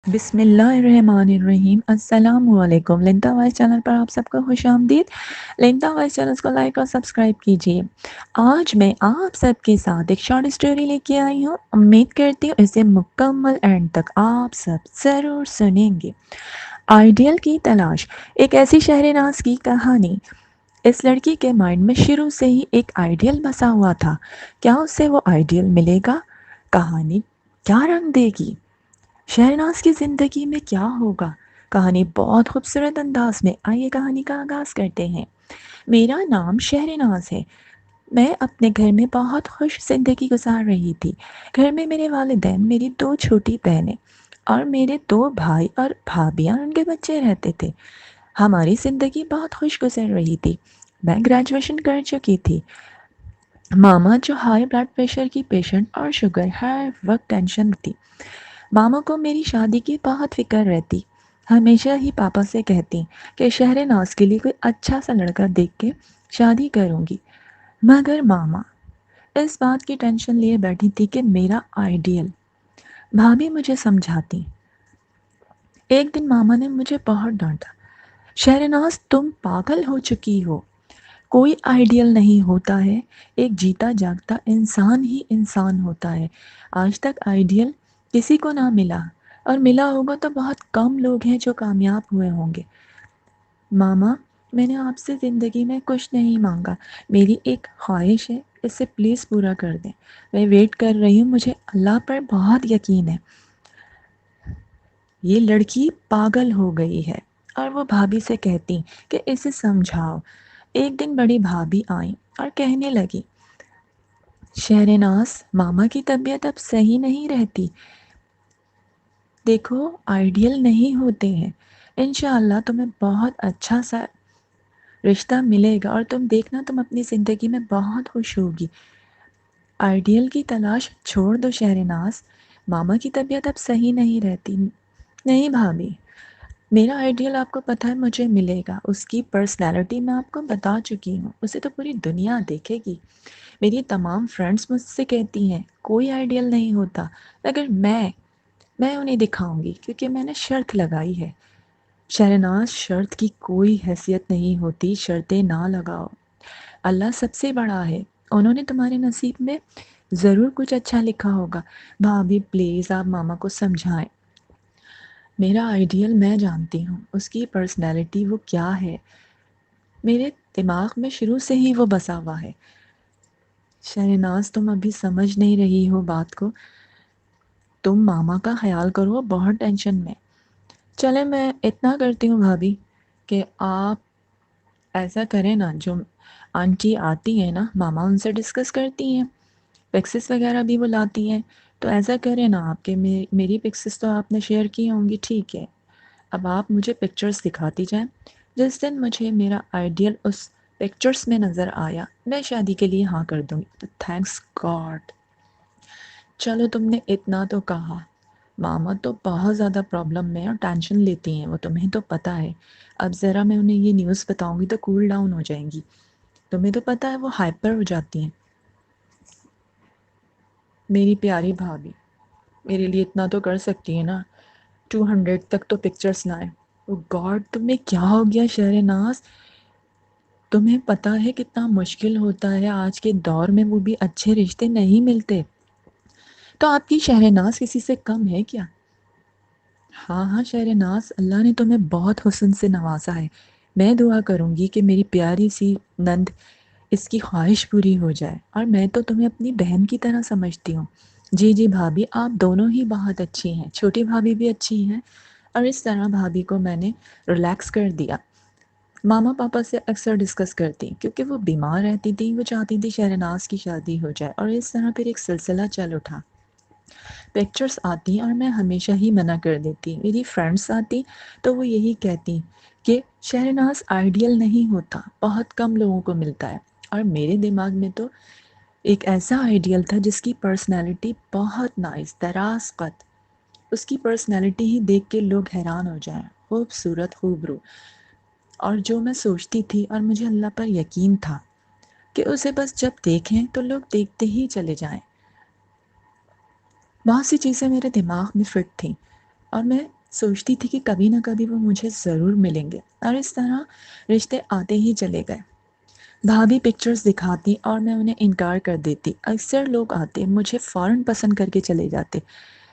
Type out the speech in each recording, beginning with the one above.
بسم اللہ الرحمن الرحیم۔ السلام علیکم۔ لنتا وائس چینل پر آپ سب کو خوش آمدید۔ لنتا وائس چینل کو لائک اور سبسکرائب کیجیے۔ آج میں آپ سب کے ساتھ ایک شارٹ اسٹوری لے کے آئی ہوں۔ امید کرتی ہوں اسے مکمل اینڈ تک آپ سب ضرور سنیں گے۔ آئیڈیل کی تلاش، ایک ایسی شہر ناز کی کہانی۔ اس لڑکی کے مائنڈ میں شروع سے ہی ایک آئیڈیل بسا ہوا تھا۔ کیا اسے وہ آئیڈیل ملے گا؟ کہانی کیا رنگ دے گی؟ شہرناز کی زندگی میں کیا ہوگا؟ کہانی بہت خوبصورت انداز میں، آئیے کہانی کا آغاز کرتے ہیں۔ میرا نام شہرناز ہے۔ میں اپنے گھر میں بہت خوش زندگی گزار رہی تھی۔ گھر میں میرے والدین، میری 2 چھوٹی بہنیں اور میرے 2 بھائی اور بھابیاں ان کے بچے رہتے تھے۔ ہماری زندگی بہت خوش گزر رہی تھی۔ میں گریجویشن کر چکی تھی۔ ماما جو ہائی بلڈ پریشر کی پیشنٹ اور شوگر ہر وقت ٹینشن تھی۔ ماما کو میری شادی کی بہت فکر رہتی۔ ہمیشہ ہی پاپا سے کہتی کہ شہرناز کے لیے کوئی اچھا سا لڑکا دیکھ کے شادی کروں گی، مگر ماما اس بات کی ٹینشن لیے بیٹھی تھی کہ میرا آئیڈیل۔ بھابھی مجھے سمجھاتی۔ ایک دن ماما نے مجھے بہت ڈانٹا، شہرناز تم پاگل ہو چکی ہو، کوئی آئیڈیل نہیں ہوتا ہے، ایک جیتا جاگتا انسان ہی انسان ہوتا ہے۔ آج تک آئیڈیل کسی کو نہ ملا، اور ملا ہوگا تو بہت کم لوگ ہیں جو کامیاب ہوئے ہوں گے۔ ماما، میں نے آپ سے زندگی میں کچھ نہیں مانگا، میری ایک خواہش ہے، اسے پلیز پورا کر دیں۔ میں ویٹ کر رہی ہوں، مجھے اللہ پر بہت یقین ہے۔ یہ لڑکی پاگل ہو گئی ہے۔ اور وہ بھابھی سے کہتی کہ اسے سمجھاؤ۔ ایک دن بڑی بھابھی آئیں اور کہنے لگی، شہرناز، ماما کی طبیعت اب صحیح نہیں رہتی، دیکھو آئیڈیل نہیں ہوتے ہیں، انشاءاللہ تمہیں بہت اچھا سا رشتہ ملے گا اور تم دیکھنا تم اپنی زندگی میں بہت خوش ہوگی۔ آئیڈیل کی تلاش چھوڑ دو شہرناز، ماما کی طبیعت اب صحیح نہیں رہتی۔ نہیں بھابھی، میرا آئیڈیل آپ کو پتہ ہے مجھے ملے گا، اس کی پرسنالٹی میں آپ کو بتا چکی ہوں، اسے تو پوری دنیا دیکھے گی۔ میری تمام فرینڈز مجھ سے کہتی ہیں کوئی آئیڈیل نہیں ہوتا، مگر میں انہیں دکھاؤں گی، کیونکہ میں نے شرط لگائی ہے۔ شہرناز، شرط کی کوئی حیثیت نہیں ہوتی، شرطیں نہ لگاؤ، اللہ سب سے بڑا ہے، انہوں نے تمہارے نصیب میں ضرور کچھ اچھا لکھا ہوگا۔ بھابھی پلیز آپ ماما کو سمجھائیں، میرا آئیڈیل میں جانتی ہوں، اس کی پرسنالٹی وہ کیا ہے، میرے دماغ میں شروع سے ہی وہ بسا ہوا ہے۔ شہناز، تم ابھی سمجھ نہیں رہی ہو بات کو، تم ماما کا خیال کرو، بہت ٹینشن میں۔ چلے میں اتنا کرتی ہوں بھابھی کہ آپ ایسا کریں نا، جو آنٹی آتی ہیں نا، ماما ان سے ڈسکس کرتی ہیں، پکسز وغیرہ بھی وہ لاتی ہیں، تو ایسا کریں نا آپ کہ میری پکسز تو آپ نے شیئر کی ہوں گی، ٹھیک ہے، اب آپ مجھے پکچرز دکھاتی جائیں۔ جس دن مجھے میرا آئیڈیل اس پکچرز میں نظر آیا، میں شادی کے لیے ہاں کر دوں گی۔ Thanks God. چلو تم نے اتنا تو کہا، ماما تو بہت زیادہ پرابلم میں اور ٹینشن لیتی ہیں، وہ تمہیں تو پتہ ہے، اب ذرا میں انہیں یہ نیوز بتاؤں گی تو کول ڈاؤن ہو جائیں گی، تمہیں تو پتہ ہے وہ ہائپر ہو جاتی ہیں۔ میری پیاری بھابھی، میرے لیے اتنا تو کر سکتی ہے نا، 200 تک تو پکچرز لائیں۔ او گاڈ، تمہیں کیا ہو گیا شہرناز؟ تمہیں پتہ ہے کتنا مشکل ہوتا ہے آج کے دور میں، وہ بھی اچھے رشتے نہیں ملتے، تو آپ کی شہرناز کسی سے کم ہے کیا؟ ہاں ہاں شہرناز، اللہ نے تمہیں بہت حسن سے نوازا ہے، میں دعا کروں گی کہ میری پیاری سی نند اس کی خواہش پوری ہو جائے، اور میں تو تمہیں اپنی بہن کی طرح سمجھتی ہوں۔ جی جی بھابھی، آپ دونوں ہی بہت اچھی ہیں، چھوٹی بھابھی بھی اچھی ہیں، اور اس طرح بھابھی کو میں نے ریلیکس کر دیا۔ ماما پاپا سے اکثر ڈسکس کرتی کیونکہ وہ بیمار رہتی تھی، وہ چاہتی تھی شہرناز کی شادی ہو جائے، اور اس طرح پھر ایک سلسلہ چل اٹھا۔ پکچرز آتی اور میں ہمیشہ ہی منع کر دیتی، میری فرینڈس آتی تو وہ یہی کہتی کہ شہرناز آئیڈیل نہیں ہوتا، بہت کم لوگوں کو ملتا ہے، اور میرے دماغ میں تو ایک ایسا آئیڈیل تھا جس کی پرسنالٹی بہت نائس، دراز قد، اس کی پرسنالٹی ہی دیکھ کے لوگ حیران ہو جائیں، خوبصورت، خوبرو، اور جو میں سوچتی تھی اور مجھے اللہ پر یقین تھا کہ اسے بس جب دیکھیں تو لوگ دیکھتے ہی چلے جائیں۔ بہت سی چیزیں میرے دماغ میں فٹ تھیں، اور میں سوچتی تھی کہ کبھی نہ کبھی وہ مجھے ضرور ملیں گے، اور اس طرح رشتے آتے ہی چلے گئے۔ بھابھی پکچرز دکھاتی اور میں انہیں انکار کر دیتی۔ اکثر لوگ آتے، مجھے فوراً پسند کر کے چلے جاتے،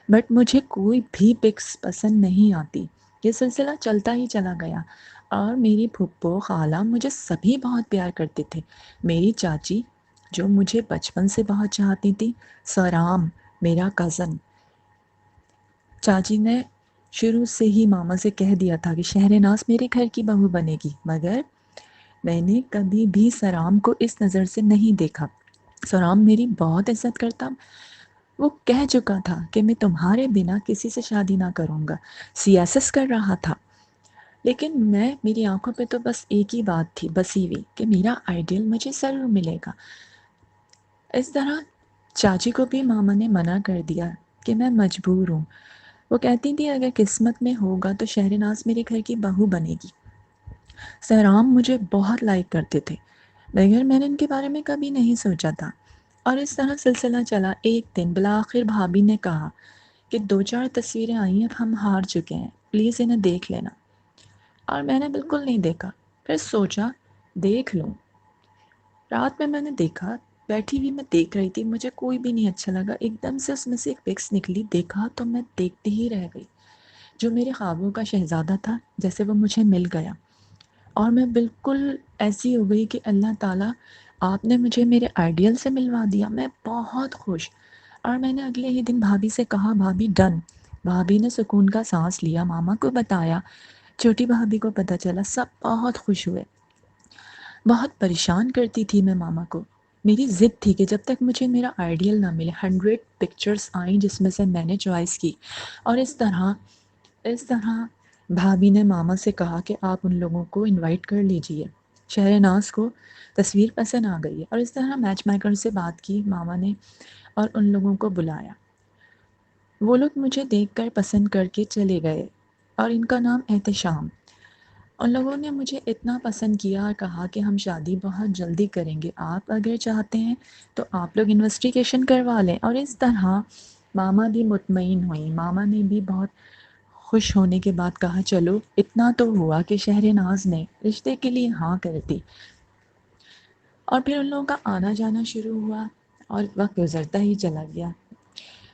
بٹ مجھے کوئی بھی پکس پسند نہیں آتی۔ یہ سلسلہ چلتا ہی چلا گیا، اور میری پھپھو خالہ مجھے سبھی بہت پیار کرتے تھے۔ میری چاچی جو مجھے بچپن سے بہت چاہتی تھی، سرام میرا کزن، چاچی نے شروع سے ہی ماما سے کہہ دیا تھا کہ شہرناز میرے گھر کی بہو بنے گی، مگر میں نے کبھی بھی سرام کو اس نظر سے نہیں دیکھا۔ سرام میری بہت عزت کرتا، وہ کہہ چکا تھا کہ میں تمہارے بنا کسی سے شادی نہ کروں گا، سیاست کر رہا تھا، لیکن میری آنکھوں پہ تو بس ایک ہی بات تھی بسی ہوئی کہ میرا آئیڈیل مجھے ضرور ملے گا۔ اس طرح چاچی کو بھی ماما نے منع کر دیا کہ میں مجبور ہوں۔ وہ کہتی تھی اگر قسمت میں ہوگا تو شہرناز میرے گھر کی بہو بنے گی۔ سیرام مجھے بہت لائک کرتے تھے، مگر میں نے ان کے بارے میں کبھی نہیں سوچا تھا۔ اور اس طرح سلسلہ چلا۔ ایک دن بالآخر بھابھی نے کہا کہ 2-4 تصویریں آئی ہیں، اب ہم ہار چکے ہیں، پلیز انہیں دیکھ لینا۔ اور میں نے بالکل نہیں دیکھا، پھر سوچا دیکھ لوں۔ رات میں نے دیکھا، بیٹھی ہوئی میں دیکھ رہی تھی، مجھے کوئی بھی نہیں اچھا لگا۔ ایک دم سے اس میں سے ایک پکس نکلی، دیکھا تو میں دیکھتی ہی رہ گئی۔ جو میرے خوابوں کا شہزادہ تھا، جیسے وہ مجھے مل گیا، اور میں بالکل ایسی ہو گئی کہ اللہ تعالیٰ آپ نے مجھے میرے آئیڈیل سے ملوا دیا۔ میں بہت خوش، اور میں نے اگلے ہی دن بھابھی سے کہا بھابھی ڈن۔ بھابھی نے سکون کا سانس لیا، ماما کو بتایا، چھوٹی بھابھی کو پتہ چلا، سب بہت خوش ہوئے۔ بہت پریشان کرتی تھی میں ماما کو، میری ضد تھی کہ جب تک مجھے میرا آئیڈیل نہ ملے۔ 100 پکچرز آئیں جس میں سے میں نے چوائس کی، اور اس طرح بھابھی نے ماما سے کہا کہ آپ ان لوگوں کو انوائٹ کر لیجئے، شہرناز کو تصویر پسند آ گئی ہے۔ اور اس طرح میچ میکر سے بات کی ماما نے، اور ان لوگوں کو بلایا۔ وہ لوگ مجھے دیکھ کر پسند کر کے چلے گئے، اور ان کا نام احتشام۔ ان لوگوں نے مجھے اتنا پسند کیا اور کہا کہ ہم شادی بہت جلدی کریں گے، آپ اگر چاہتے ہیں تو آپ لوگ انویسٹیگیشن کروا لیں۔ اور اس طرح ماما بھی مطمئن ہوئیں۔ ماما نے بھی بہت خوش ہونے کے بعد کہا چلو، اتنا تو ہوا کہ شہرناز نے رشتے کے لیے ہاں کر دی۔ اور پھر ان لوگوں کا آنا جانا شروع ہوا، اور وقت گزرتا ہی چلا گیا۔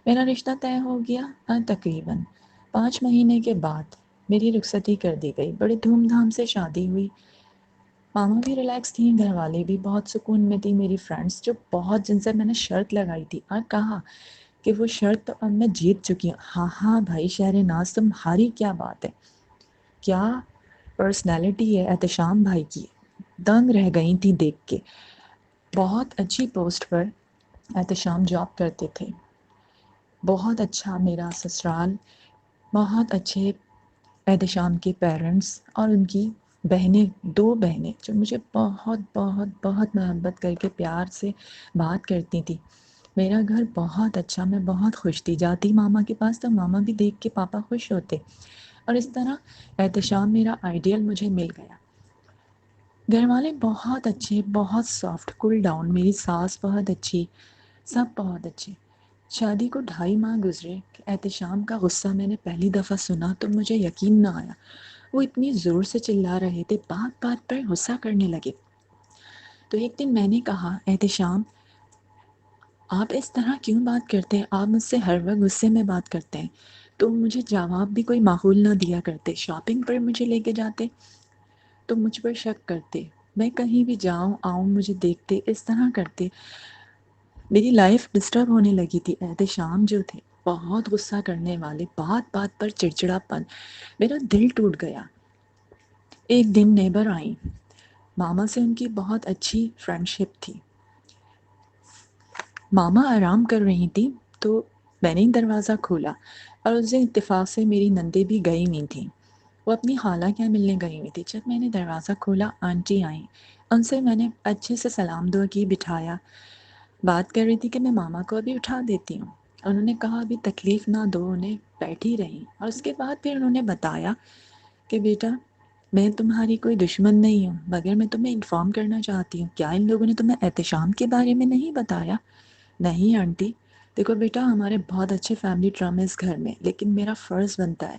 میرا رشتہ طے ہو گیا، تقریباً 5 مہینے کے بعد میری رخصتی کر دی گئی۔ بڑی دھوم دھام سے شادی ہوئی۔ ماما بھی ریلیکس تھیں، گھر والے بھی بہت سکون میں تھی۔ میری فرینڈس جو بہت، جن سے میں نے شرط لگائی تھی اور کہا کہ وہ شرط تو اب میں جیت چکی ہوں، ہاں ہاں بھائی شہرناز تمہاری کیا بات ہے، کیا پرسنالٹی ہے احتشام بھائی کی، دنگ رہ گئی تھی دیکھ کے۔ بہت اچھی پوسٹ پر احتشام جاب کرتے تھے، بہت اچھا میرا سسرال، بہت اچھے احتشام کے پیرنٹس، اور ان کی بہنیں، 2 بہنیں جو مجھے بہت بہت بہت محبت کر کے پیار سے بات کرتی تھی۔ میرا گھر بہت اچھا، میں بہت خوش تھی، جاتی ماما کے پاس تو ماما بھی دیکھ کے پاپا خوش ہوتے۔ اور اس طرح احتشام میرا آئیڈیل مجھے مل گیا۔ گھر والے بہت اچھے، بہت سافٹ، کول ڈاؤن، میری ساس بہت اچھی، سب بہت اچھے۔ شادی کو 2.5 ماہ گزرے کہ احتشام کا غصہ میں نے پہلی دفعہ سنا تو مجھے یقین نہ آیا۔ وہ اتنی زور سے چلا رہے تھے، بات بات پر غصہ کرنے لگے۔ تو ایک دن میں نے کہا احتشام آپ اس طرح کیوں بات کرتے ہیں، آپ مجھ سے ہر وقت غصے میں بات کرتے ہیں۔ تو مجھے جواب بھی کوئی معقول نہ دیا کرتے، شاپنگ پر مجھے لے کے جاتے تو مجھ پر شک کرتے، میں کہیں بھی جاؤں آؤں مجھے دیکھتے، اس طرح کرتے۔ میری لائف ڈسٹرب ہونے لگی تھی۔ احتشام جو تھے بہت غصہ کرنے والے، بات بات پر چڑچڑا پن، میرا دل ٹوٹ گیا۔ ایک دن نیبر آئیں، ماما سے ان کی بہت اچھی فرینڈ شپ تھی۔ ماما آرام کر رہی تھی تو میں نے دروازہ کھولا، اور اس دن اتفاق سے میری نندیں بھی گئی ہوئی تھیں، وہ اپنی خالہ کے یہاں ملنے گئی ہوئی تھی۔ جب میں نے دروازہ کھولا، آنٹی آئیں، ان سے میں نے اچھے سے سلام دعا کی، بٹھایا، بات کر رہی تھی کہ میں ماما کو ابھی اٹھا دیتی ہوں۔ انہوں نے کہا ابھی تکلیف نہ دو انہیں، بیٹھی رہیں۔ اور اس کے بعد پھر انہوں نے بتایا کہ بیٹا میں تمہاری کوئی دشمن نہیں ہوں، مگر میں تمہیں انفارم کرنا چاہتی ہوں، کیا ان لوگوں نے تمہیں احتشام کے بارے میں نہیں بتایا؟ نہیں آنٹی، دیکھو بیٹا، ہمارے بہت اچھے فیملی ڈرامے اس گھر میں، لیکن میرا فرض بنتا ہے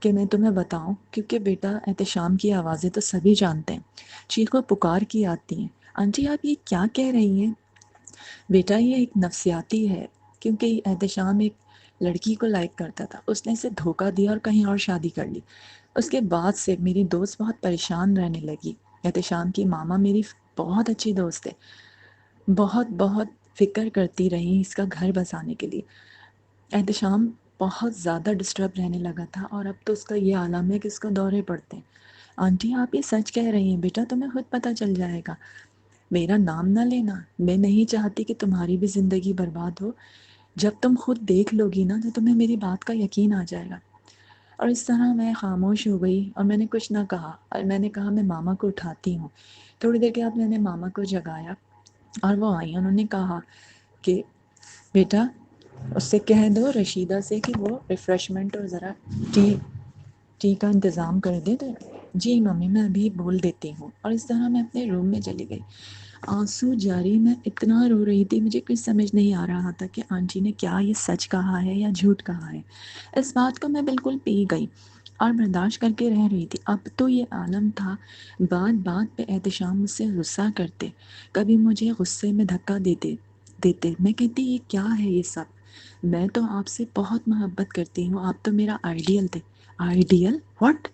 کہ میں تمہیں بتاؤں، کیونکہ بیٹا احتشام کی آوازیں تو سبھی جانتے ہیں، چیخ و پکار کی آتی ہیں۔ آنٹی آپ یہ کیا کہہ رہی ہیں؟ بیٹا یہ ایک نفسیاتی ہے، کیونکہ احتشام ایک لڑکی کو لائک کرتا تھا، اس نے اسے دھوکہ دیا اور کہیں اور شادی کر لی۔ اس کے بعد سے میری دوست بہت پریشان رہنے لگی۔ احتشام کی ماما میری بہت اچھی دوست ہے، بہت بہت فکر کرتی رہی اس کا گھر بسانے کے لیے۔ احتشام بہت زیادہ ڈسٹرب رہنے لگا تھا، اور اب تو اس کا یہ عالم ہے کہ اس کو دورے پڑتے ہیں۔ آنٹی آپ یہ سچ کہہ رہی ہیں بیٹا، تمہیں خود پتہ چل جائے گا۔ میرا نام نہ لینا، میں نہیں چاہتی کہ تمہاری بھی زندگی برباد ہو۔ جب تم خود دیکھ لو گی نا تو تمہیں میری بات کا یقین آ جائے گا۔ اور اس طرح میں خاموش ہو گئی اور میں نے کچھ نہ کہا، اور میں نے کہا میں ماما کو اٹھاتی ہوں۔ تھوڑی دیر کے بعد میں نے ماما کو جگایا اور وہ آئی، انہوں نے کہا کہ بیٹا اس سے کہہ دو رشیدہ سے کہ وہ ریفریشمنٹ اور ذرا ٹی کا انتظام کر دے۔ تو جی ممی میں ابھی بول دیتی ہوں، اور اس طرح میں اپنے روم میں چلی گئی، آنسو جاری۔ میں اتنا رو رہی تھی، مجھے کچھ سمجھ نہیں آ رہا تھا کہ آنٹی نے کیا یہ سچ کہا ہے یا جھوٹ کہا ہے۔ اس بات کو میں بالکل پی گئی اور برداشت کر کے رہ رہی تھی۔ اب تو یہ عالم تھا، بات بات پہ احتشام مجھ سے غصہ کرتے، کبھی مجھے غصے میں دھکا دیتے۔ میں کہتی یہ کیا ہے یہ سب، میں تو آپ سے بہت محبت کرتی ہوں، آپ تو میرا آئیڈیل تھے۔ Ideal what?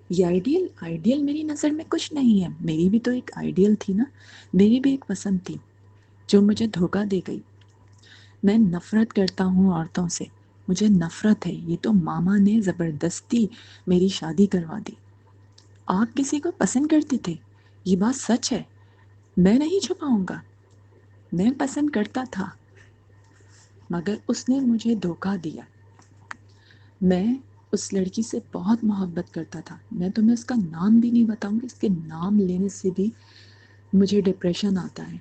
یہ آئیڈیل میری نظر میں کچھ نہیں ہے، میری بھی تو ایک آئیڈیل تھی نا، میری بھی ایک پسند تھی جو مجھے دھوکہ دے گئی۔ میں نفرت کرتا ہوں عورتوں سے، مجھے نفرت ہے، یہ تو ماما نے زبردستی میری شادی کروا دی۔ آپ کسی کو پسند کرتے تھے؟ یہ بات سچ ہے، میں نہیں چھپاؤں گا، میں پسند کرتا تھا، مگر اس نے مجھے دھوکہ دیا۔ میں اس لڑکی سے بہت محبت کرتا تھا، میں تمہیں اس کا نام بھی نہیں بتاؤں گی، اس کے نام لینے سے بھی مجھے ڈپریشن آتا ہے۔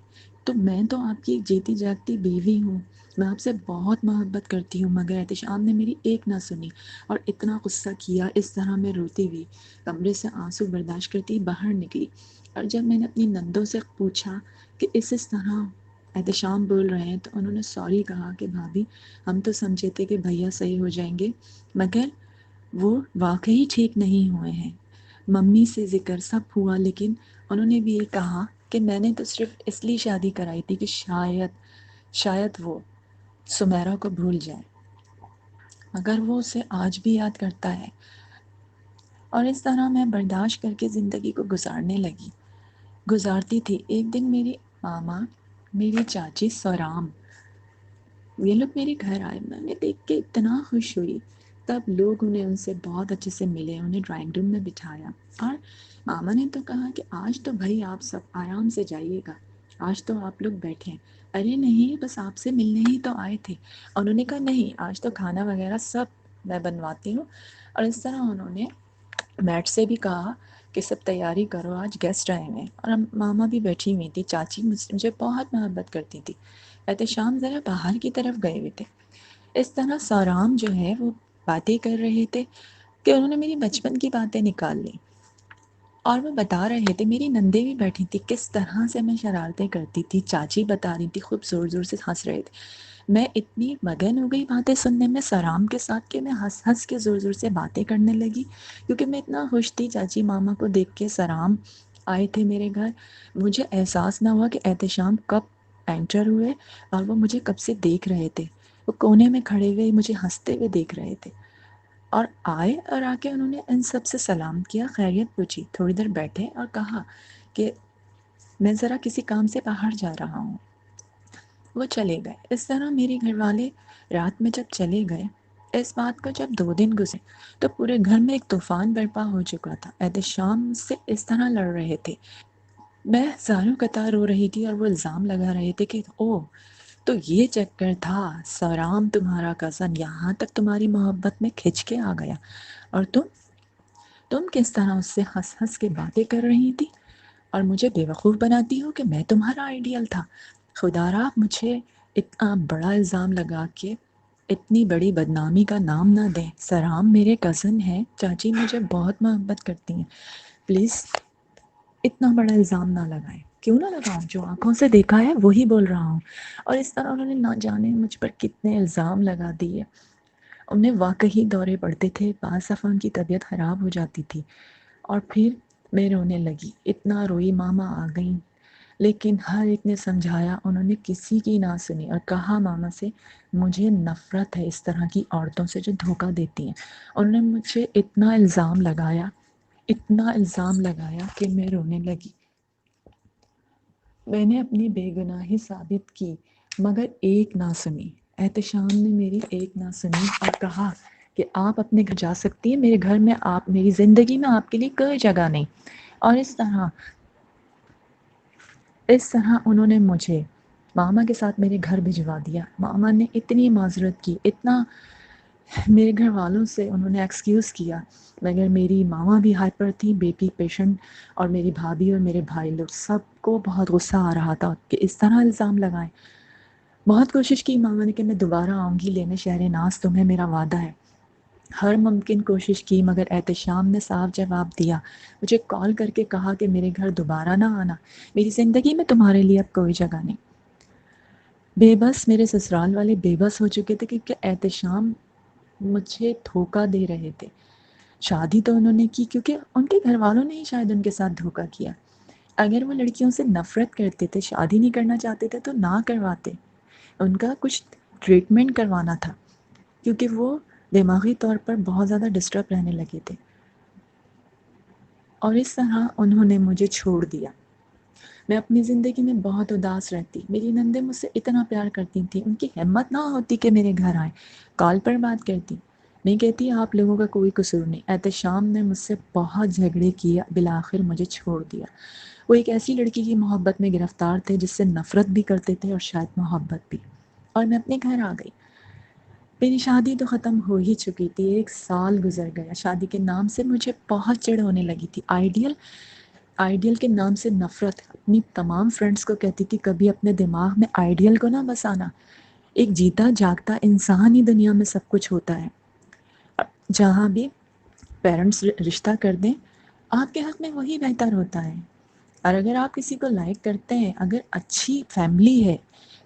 تو میں تو آپ کی ایک جیتی جاگتی بیوی ہوں، میں آپ سے بہت محبت کرتی ہوں، مگر احتشام نے میری ایک نہ سنی اور اتنا غصہ کیا۔ اس طرح میں روتی ہوئی کمرے سے آنسو برداشت کرتی باہر نکلی، اور جب میں نے اپنی نندوں سے پوچھا کہ اس طرح احتشام بول رہے ہیں، تو انہوں نے سوری کہا کہ بھابھی ہم تو سمجھے تھے کہ بھیا صحیح ہو جائیں گے، مگر وہ واقعی ٹھیک نہیں ہوئے ہیں۔ ممی سے ذکر سب ہوا، لیکن انہوں نے بھی یہ کہا کہ میں نے تو صرف اس لیے شادی کرائی تھی کہ شاید وہ سمیرا کو بھول جائے، مگر وہ اسے آج بھی یاد کرتا ہے۔ اور اس طرح میں برداشت کر کے زندگی کو گزارتی تھی۔ ایک دن میری ماما، میری چاچی سورام، یہ لوگ میرے گھر آئے، میں نے دیکھ کے اتنا خوش ہوئی۔ تب لوگ انہیں ان سے بہت اچھے سے ملے، انہیں ڈرائنگ روم میں بٹھایا، اور ماما نے تو کہا کہ آج تو بھائی آپ سب آرام سے جائیے گا، آج تو آپ لوگ بیٹھیں۔ ارے نہیں، بس آپ سے ملنے ہی تو آئے تھے۔ انہوں نے کہا نہیں، آج تو کھانا وغیرہ سب میں بنواتی ہوں۔ اور اس طرح انہوں نے میٹ سے بھی کہا کہ سب تیاری کرو، آج گیسٹ آئے ہیں۔ اور ماما بھی بیٹھی ہوئی تھی، چاچی مجھے بہت محبت کرتی تھی۔ احتشام ذرا باہر کی طرف گئے ہوئے تھے۔ اس طرح سورام جو ہے وہ باتیں کر رہے تھے کہ انہوں نے میری بچپن کی باتیں نکال لیں، اور وہ بتا رہے تھے، میری نندے بھی بیٹھی تھی، کس طرح سے میں شرارتیں کرتی تھی، چاچی بتا رہی تھی، خوب زور زور سے ہنس رہے تھے۔ میں اتنی مگن ہو گئی باتیں سننے میں سورام کے ساتھ کہ میں ہنس ہنس کے زور زور سے باتیں کرنے لگی، کیونکہ میں اتنا خوش تھی چاچی ماما کو دیکھ کے۔ سورام آئے تھے میرے گھر، مجھے احساس نہ ہوا کہ احتشام کب انٹر ہوئے، اور وہ مجھے کب سے دیکھ رہے تھے۔ وہ کونے میں کھڑے ہوئے مجھے ہنستے ہوئے دیکھ رہے تھے، اور آئے اور آ کے انہوں نے ان سب سے سلام کیا، خیریت پوچھی، تھوڑی دیر بیٹھے اور کہا کہ میں ذرا کسی کام سے باہر جا رہا ہوں۔ وہ چلے گئے۔ اس طرح میرے گھر والے رات میں جب چلے گئے، اس بات کو جب 2 دن گزرے تو پورے گھر میں ایک طوفان برپا ہو چکا تھا۔ احتشام سے اس طرح لڑ رہے تھے، میں زاروں قطار رو رہی تھی، اور وہ الزام لگا رہے تھے کہ او تو یہ چکر تھا، سورام تمہارا کزن یہاں تک تمہاری محبت میں کھچ کے آ گیا، اور تم کس طرح اس سے ہنس ہنس کے باتیں کر رہی تھی اور مجھے بیوقوف بناتی ہو کہ میں تمہارا آئیڈیل تھا۔ خدا را مجھے اتنا بڑا الزام لگا کے اتنی بڑی بدنامی کا نام نہ دیں۔ سورام میرے کزن ہیں، چاچی مجھے بہت محبت کرتی ہیں، پلیز اتنا بڑا الزام نہ لگائیں۔ کیوں نہ لگاؤں؟ جو آنکھوں سے دیکھا ہے وہی بول رہا ہوں۔ اور اس طرح انہوں نے نہ جانے مجھ پر کتنے الزام لگا دیے۔ انہیں واقعی دورے پڑتے تھے، بعض دفعہ ان کی طبیعت خراب ہو جاتی تھی اور پھر میں رونے لگی، اتنا روئی ماما آ گئیں، لیکن ہر ایک نے سمجھایا، انہوں نے کسی کی نہ سنی اور کہا ماما سے مجھے نفرت ہے اس طرح کی عورتوں سے جو دھوکہ دیتی ہیں۔ انہوں نے مجھے اتنا الزام لگایا کہ میں رونے لگی۔ میں نے اپنی بے گناہی ثابت کی مگر ایک نہ سنی۔ احتشام نے میری ایک نہ سنی اور کہا کہ آپ اپنے گھر جا سکتی ہیں، میرے گھر میں آپ، میری زندگی میں آپ کے لیے کوئی جگہ نہیں۔ اور اس طرح انہوں نے مجھے ماما کے ساتھ میرے گھر بھجوا دیا۔ ماما نے اتنی معذرت کی، اتنا میرے گھر والوں سے انہوں نے ایکسکیوز کیا، مگر میری ماما بھی ہائپر تھی، بی پی پیشنٹ، اور میری بھابھی اور میرے بھائی لوگ سب کو بہت غصہ آ رہا تھا کہ اس طرح الزام لگائیں۔ بہت کوشش کی ماما نے کہ میں دوبارہ آؤں گی لینے شہر ناز، تمہیں میرا وعدہ ہے۔ ہر ممکن کوشش کی مگر احتشام نے صاف جواب دیا، مجھے کال کر کے کہا کہ میرے گھر دوبارہ نہ آنا، میری زندگی میں تمہارے لیے اب کوئی جگہ نہیں۔ بے بس میرے سسرال والے بے بس ہو چکے تھے کیونکہ احتشام مجھے دھوکہ دے رہے تھے۔ شادی تو انہوں نے کی کیونکہ ان کے گھر والوں نے ہی شاید ان کے ساتھ دھوکہ کیا۔ اگر وہ لڑکیوں سے نفرت کرتے تھے، شادی نہیں کرنا چاہتے تھے تو نہ کرواتے، ان کا کچھ ٹریٹمنٹ کروانا تھا کیونکہ وہ دماغی طور پر بہت زیادہ ڈسٹرب رہنے لگے تھے۔ اور اس طرح انہوں نے مجھے چھوڑ دیا۔ میں اپنی زندگی میں بہت اداس رہتی، میری نندیں مجھ سے اتنا پیار کرتی تھیں، ان کی ہمت نہ ہوتی کہ میرے گھر آئیں، کال پر بات کرتی، میں کہتی آپ لوگوں کا کوئی قصور نہیں۔ احتشام نے مجھ سے بہت جھگڑے کیا، بالآخر مجھے چھوڑ دیا۔ وہ ایک ایسی لڑکی کی محبت میں گرفتار تھے جس سے نفرت بھی کرتے تھے اور شاید محبت بھی، اور میں اپنے گھر آ گئی۔ میری شادی تو ختم ہو ہی چکی تھی، 1 سال گزر گیا، شادی کے نام سے مجھے بہت چڑ ہونے لگی تھی، آئیڈیل کے نام سے نفرت۔ اپنی تمام فرینڈز کو کہتی تھی کبھی اپنے دماغ میں آئیڈیل کو نہ بسانا، ایک جیتا جاگتا انسان ہی دنیا میں سب کچھ ہوتا ہے، جہاں بھی پیرنٹس رشتہ کر دیں آپ کے حق میں وہی بہتر ہوتا ہے۔ اور اگر آپ کسی کو لائک کرتے ہیں، اگر اچھی فیملی ہے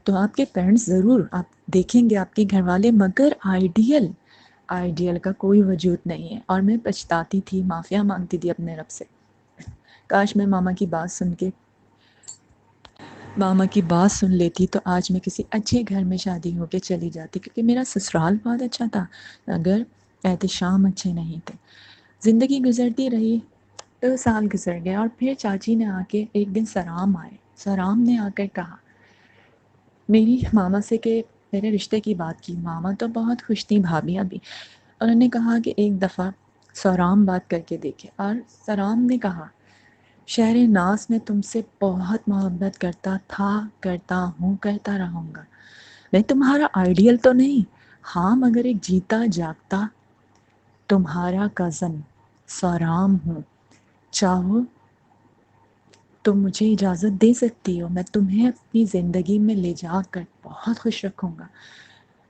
تو آپ کے پیرنٹس ضرور آپ دیکھیں گے، آپ کے گھر والے، مگر آئیڈیل کا کوئی وجود نہیں ہے۔ اور میں پچھتاتی تھی، معافیا مانگتی تھی اپنے رب سے، کاش میں ماما کی بات سن لیتی تو آج میں کسی اچھے گھر میں شادی ہو کے چلی جاتی، کیونکہ میرا سسرال بہت اچھا تھا اگر احتشام اچھے نہیں تھے۔ زندگی گزرتی رہی، 2 سال گزر گئے اور پھر چاچی نے آ کے ایک دن سرام نے آ کر کہا میری ماما سے کہ میرے رشتے کی بات کی۔ ماما تو بہت خوش تھیں، بھابھیاں بھی۔ انہوں نے کہا کہ ایک دفعہ سرام بات کر کے دیکھے، اور سرام نے کہا شہر ناز میں تم سے بہت محبت کرتا تھا، کرتا ہوں، کرتا رہوں گا۔ میں تمہارا آئیڈیل تو نہیں، ہاں، مگر ایک جیتا جاگتا تمہارا کزن سرام ہوں۔ چاہو تو مجھے اجازت دے سکتی ہو، میں تمہیں اپنی زندگی میں لے جا کر بہت خوش رکھوں گا،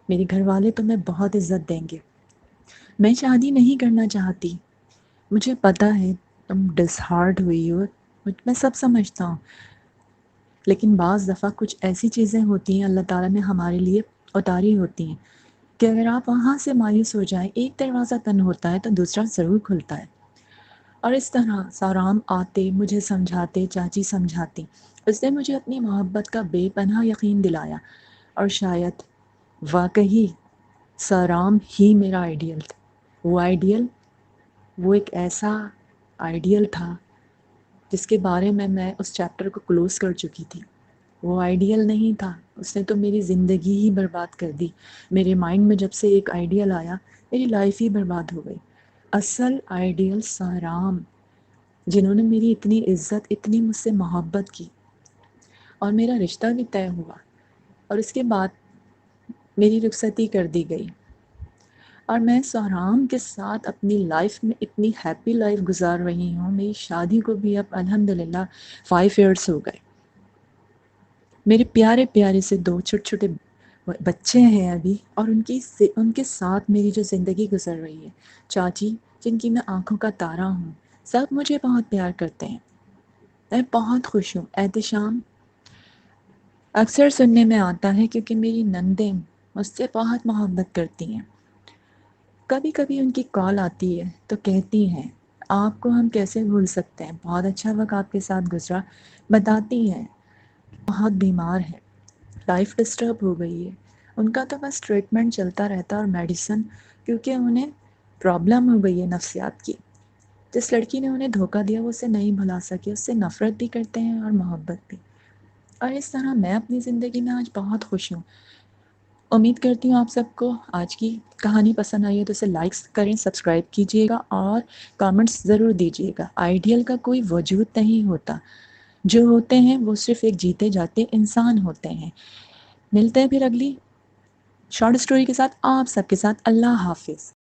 میرے گھر والے تمہیں بہت عزت دیں گے۔ میں شادی نہیں کرنا چاہتی، مجھے پتہ ہے تم ڈس ہارٹ ہوئی ہو، میں سب سمجھتا ہوں، لیکن بعض دفعہ کچھ ایسی چیزیں ہوتی ہیں اللہ تعالیٰ نے ہمارے لیے اتاری ہوتی ہیں کہ اگر آپ وہاں سے مایوس ہو جائیں، ایک دروازہ بند ہوتا ہے تو دوسرا ضرور کھلتا ہے۔ اور اس طرح سارام آتے، مجھے سمجھاتے، چاچی سمجھاتی، اس نے مجھے اپنی محبت کا بے پناہ یقین دلایا، اور شاید واقعی سارام ہی میرا آئیڈیل تھا۔ وہ ایک ایسا آئیڈیل تھا جس کے بارے میں اس چیپٹر کو کلوز کر چکی تھی۔ وہ آئیڈیل نہیں تھا، اس نے تو میری زندگی ہی برباد کر دی۔ میرے مائنڈ میں جب سے ایک آئیڈیل آیا، میری لائف ہی برباد ہو گئی۔ اصل آئیڈیل سارام، جنہوں نے میری اتنی عزت، اتنی مجھ سے محبت کی، اور میرا رشتہ بھی طے ہوا، اور اس کے بعد میری رخصتی کر دی گئی، اور میں سارام کے ساتھ اپنی لائف میں اتنی ہیپی لائف گزار رہی ہوں۔ میری شادی کو بھی اب الحمدللہ 5 ایئرس ہو گئے۔ میرے پیارے پیارے سے 2 چھوٹے چھوٹے بچے ہیں ابھی، اور ان کے ساتھ میری جو زندگی گزر رہی ہے، چاچی جن کی میں آنکھوں کا تارا ہوں، سب مجھے بہت پیار کرتے ہیں۔ میں بہت خوش ہوں۔ احتشام اکثر سننے میں آتا ہے کیونکہ میری نندیں مجھ سے بہت محبت کرتی ہیں۔ کبھی کبھی ان کی کال آتی ہے تو کہتی ہیں آپ کو ہم کیسے بھول سکتے ہیں، بہت اچھا وقت آپ کے ساتھ گزرا۔ بتاتی ہیں بہت بیمار ہے، لائف ڈسٹرب ہو گئی ہے، ان کا تو بس ٹریٹمنٹ چلتا رہتا اور میڈیسن، کیونکہ انہیں پرابلم ہو گئی ہے نفسیات کی۔ جس لڑکی نے انہیں دھوکہ دیا وہ اسے نہیں بھلا سکی، اس سے نفرت بھی کرتے ہیں اور محبت بھی۔ اور اس طرح میں اپنی زندگی میں آج بہت خوش ہوں۔ امید کرتی ہوں آپ سب کو آج کی کہانی پسند آئی ہے تو اسے لائکس کریں، سبسکرائب کیجئے گا اور کامنٹس ضرور دیجئے گا۔ آئیڈیل کا کوئی وجود نہیں ہوتا، جو ہوتے ہیں وہ صرف ایک جیتے جاتے انسان ہوتے ہیں۔ ملتے ہیں پھر اگلی شارٹ سٹوری کے ساتھ آپ سب کے ساتھ۔ اللہ حافظ۔